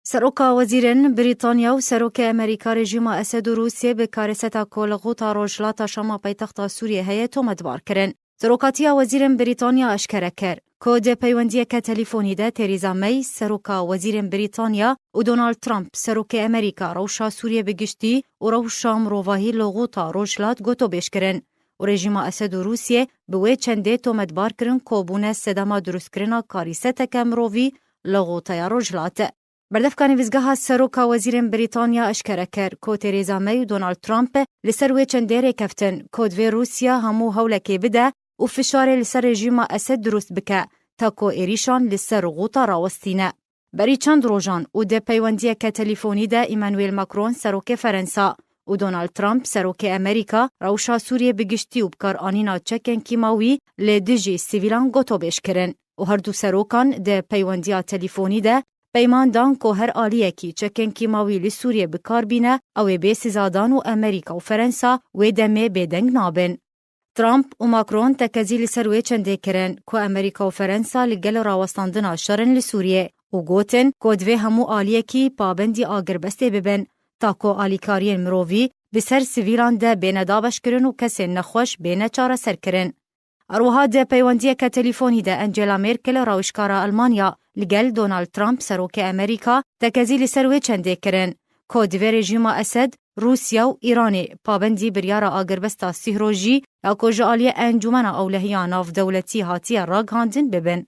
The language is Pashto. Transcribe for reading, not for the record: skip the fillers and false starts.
سروکا وزیرن بریتانیا و سروک امریکا رژیم اسد و روسیه به کارستا کولغوتا روجلاتا شما پایتخت سوریه هیئت مدبار کرن. سروکاتیا وزیرن بریتانیا اشکره کرد. کود پیوندی که تلفنی ده تریزا می سروکا وزیرن بریتانیا و دونالد ترامپ سروک امریکا روشا سوریه بگشتی و روشا مروواهی لغوتا روجلات گوتو بیش کرن. و رژیم اسد و روسیه به وی چنده تو مدبار کرن کوبونه سدما دروست کرنا کاریستا که مرووی لغوتا روجلات. بردفکانی وزگاه سروکا وزیرن بریتانیا اشکره کرد که تریزا می و دونالد ترامپ لسر وی چندره کفتن کود وی روسیا همو هولکی بده و فشار لسر رژیم اسد درست بکه تا که ایریشان لسر غوطا راوستینه. بری چند روزان و ده پیوندی که تلفنی ده ایمانویل ماکرون سروک فرانسه و دونالد ترامپ سروک امریکا روشا سوریه بگشتی و بکار آنینا چکن کیماوی لدجی سیویلان گوتو بیش کرن و هر دو سروکان ده پیوندی تلفنی ده پیمان دان که هر آلیه کی چکن کیماوی لسوریه بکار بینه او بیسی زادان و امریکا و فرانسه و دمه بدنگ نابن. ترامپ و ماکرون تکزی لسروی چنده کرن که امریکا و فرانسه لگل راوستاندن شرن لسوریه و گوتن که دوی همو آلیه کی پابندی آگر بسته ببن تا که آلیکاری مرووی بسر سویلان ده بین دابش کرن و کسی نخوش بین چاره سر کرن. اروها ده پیوندی که تلفنی ده انجلا مرکل راوشکارا المانیا لگل دونالد ترامپ سروک امریکا تکزی لسروی چنده کرن که دوی رژیم اسد روسیا و ایران پابندی بریارا آگربستا سیهروژی یا که جعالی انجمن اولهیان آف دولتی هاتی راگ هاندن ببن.